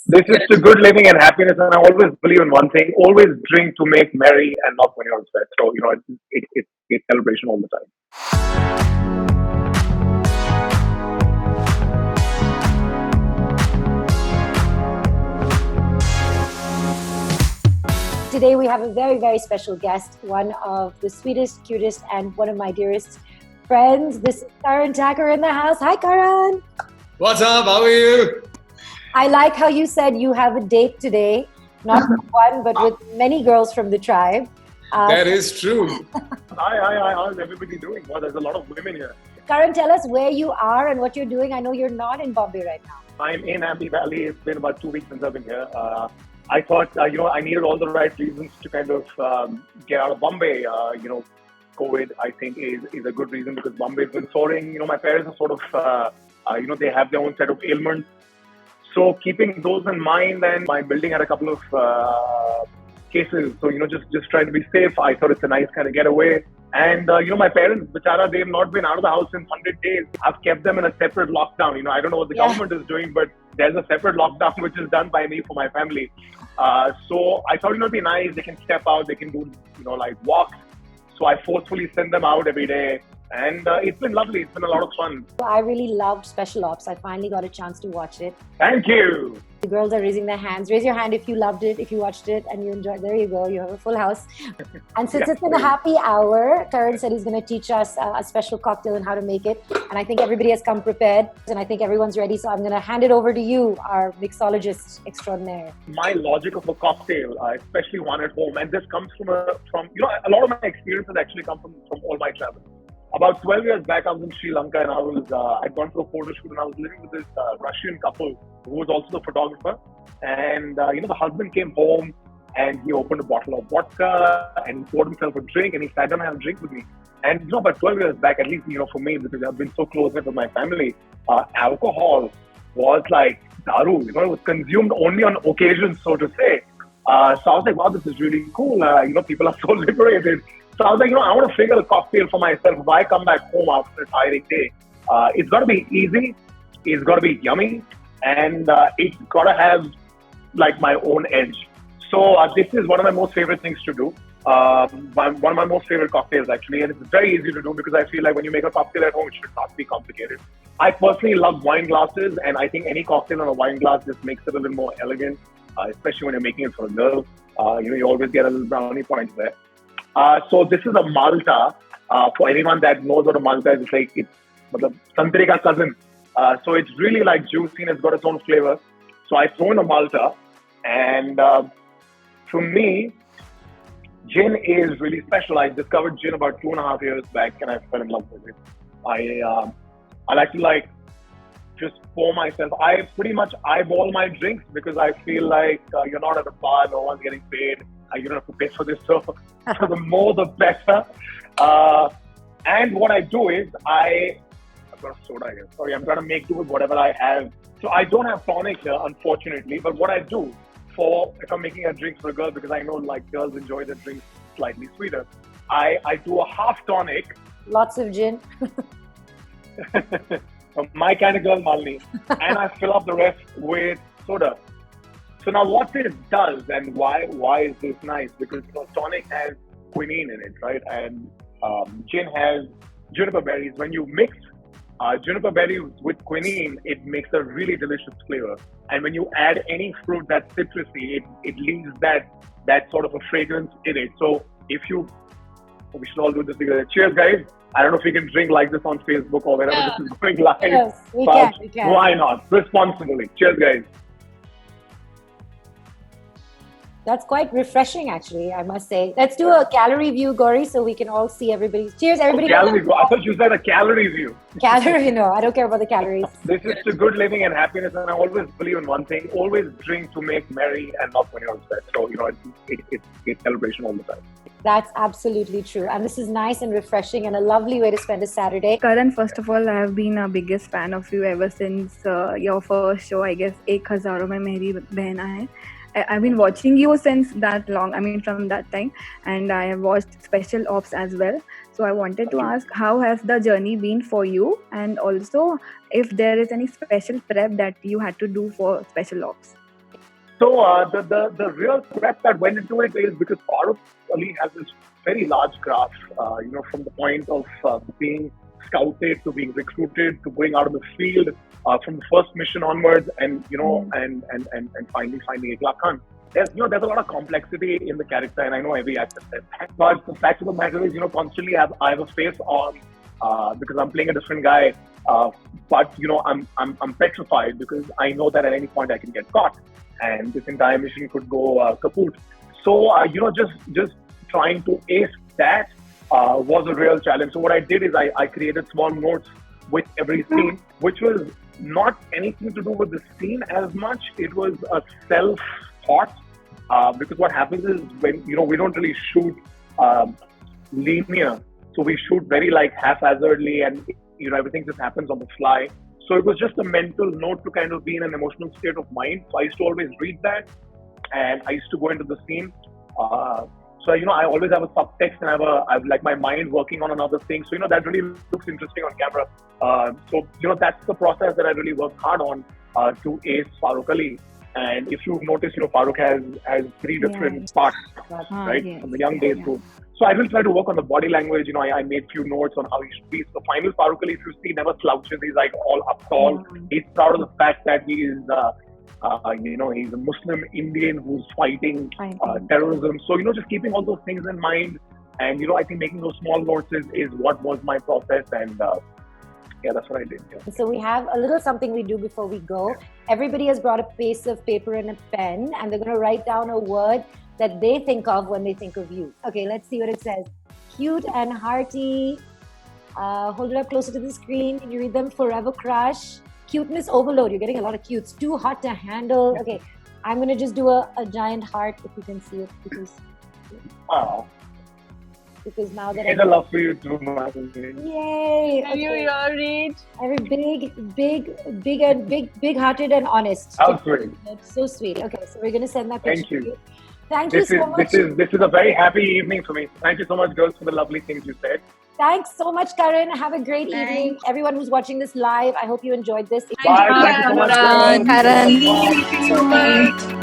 This is to good living and happiness, and I always believe in one thing: always drink to make merry and not when you're upset. So it's celebration all the time. Today we have a very, very special guest, one of the sweetest, cutest, and one of my dearest friends. This is Karan Tacker in the house. Hi, Karan. What's up? How are you? I like how you said you have a date today, not with one, but with many girls from the tribe. That is true. Hi, how's everybody doing? Well, there's a lot of women here. Karan, tell us where you are and what you're doing. I know you're not in Bombay right now. I'm in Happy Valley. It's been about 2 weeks since I've been here. I thought, I needed all the right reasons to kind of get out of Bombay. COVID, I think, is a good reason because Bombay's been soaring. My parents are sort of, they have their own set of ailments. So keeping those in mind, and my building had a couple of cases. So, just trying to be safe. I thought it's a nice kind of getaway. And, my parents, Bichara, they've not been out of the house in 100 days. I've kept them in a separate lockdown. I don't know what the government is doing, but there's a separate lockdown which is done by me for my family. So I thought, it'd be nice. They can step out. They can do, like walks. So I forcefully send them out every day. And it's been lovely. It's been a lot of fun. I really loved Special Ops. I finally got a chance to watch it. Thank you. The girls are raising their hands. Raise your hand if you loved it, if you watched it and you enjoyed. There you go. You have a full house. And since it's in a happy hour, Karan said he's going to teach us a special cocktail and how to make it. And I think everybody has come prepared. And I think everyone's ready. So I'm going to hand it over to you, our mixologist extraordinaire. My logic of a cocktail, especially one at home, and this comes from a lot of my experiences actually come from all my travels. About 12 years back, I was in Sri Lanka and I'd gone for a photo shoot and I was living with this Russian couple who was also the photographer. And, the husband came home and he opened a bottle of vodka and he poured himself a drink and he sat down and had a drink with me. And, about 12 years back, at least, for me, because I've been so close with my family, alcohol was like daru. It was consumed only on occasions, so to say. So I was like, wow, this is really cool. People are so liberated. So I was like, I want to figure a cocktail for myself. If I come back home after a tiring day, it's got to be easy, it's got to be yummy, and it's got to have like my own edge. So this is one of my most favorite things to do. One of my most favorite cocktails actually, and it's very easy to do because I feel like when you make a cocktail at home, it should not be complicated. I personally love wine glasses, and I think any cocktail on a wine glass just makes it a little more elegant, especially when you're making it for a girl. You always get a little brownie points there. So this is a Malta. For anyone that knows what a Malta is, it's Santre ka cousin. So it's really like juicy and it's got its own flavor. So I throw in a Malta, and for me, gin is really special. I discovered gin about 2.5 years back, and I fell in love with it. I like to just pour myself. I pretty much eyeball my drinks because I feel like you're not at a bar, no one's getting paid. You don't have to pay for this, so the more the better. And what I do is I've got a soda here. Sorry, I'm trying to make do with whatever I have. So I don't have tonic here, unfortunately. But what I do if I'm making a drink for a girl, because I know like girls enjoy their drinks slightly sweeter, I do a half tonic. Lots of gin. My kind of girl, Malini. And I fill up the rest with soda. So now what this does and why is this nice? Because tonic has quinine in it, right? And gin has juniper berries. When you mix juniper berries with quinine, it makes a really delicious flavor. And when you add any fruit that's citrusy, it leaves that sort of a fragrance in it. So we should all do this together. Cheers, guys. I don't know if we can drink like this on Facebook or wherever this is going live. Yes, we can. Why not? Responsibly. Cheers, guys. That's quite refreshing, actually, I must say. Let's do a calorie view, Gauri, so we can all see everybody's. Cheers, everybody. Calorie view. I thought you said a calorie view. Calorie, no, I don't care about the calories. This is to good living and happiness, and I always believe in one thing: always drink to make merry and not when you're upset. So it's celebration all the time. That's absolutely true, and this is nice and refreshing and a lovely way to spend a Saturday. Karan, first of all, I have been a biggest fan of you ever since your first show. I guess 1000 mein meri behan aaye. I've been watching you since that long, from that time, and I have watched Special Ops as well. So I wanted to ask, how has the journey been for you? And also, if there is any special prep that you had to do for Special Ops? So the real prep that went into it is because Farooq Ali has this very large graph, from the point of being scouted to being recruited to going out of the field, from the first mission onwards, and and finally finding Ekla Khan. There's a lot of complexity in the character, and I know every actor says that. But the fact of the matter is, constantly I have a face on because I'm playing a different guy. But I'm petrified because I know that at any point I can get caught, and this entire mission could go kaput. So just trying to ace that was a real challenge. So what I did is I created small notes with every scene, which was not anything to do with the scene as much. It was a self-thought, because what happens is when we don't really shoot linear, so we shoot very haphazardly, and everything just happens on the fly. So it was just a mental note to kind of be in an emotional state of mind. So I used to always read that, and I used to go into the scene. So I always have a subtext, and I have like my mind working on another thing. So that really looks interesting on camera. So that's the process that I really work hard on to ace Farooq Ali. And if you've noticed, Farooq has three different parts, right? Yes. From the young days to. So I will try to work on the body language. I made few notes on how he should be. So the final Farooq Ali, if you see, never slouches. He's like all up tall. He's proud of the fact that he is, he's a Muslim Indian who's fighting terrorism. So just keeping all those things in mind, and I think making those small notes is what was my process, and that's what I did. Yeah. So we have a little something we do before we go. Everybody has brought a piece of paper and a pen, and they're going to write down a word that they think of when they think of you. Okay, let's see what it says. Cute and hearty. Hold it up closer to the screen. Can you read them? Forever crush. Cuteness overload. You're getting a lot of cutes. Too hot to handle. Okay, I'm going to just do a giant heart if you can see it. Because now that it's a love for you too, Malini. Yay! Can you hear it? Every big-hearted and honest. How sweet. That's so sweet. Okay, so we're going to send that picture. Thank you. To you. Thank you so much. This is a very happy evening for me. Thank you so much, girls, for the lovely things you said. Thanks so much, Karan. Have a great evening. Everyone who's watching this live, I hope you enjoyed this. Bye. Thank you so much, girls. Karan. Thank you so much.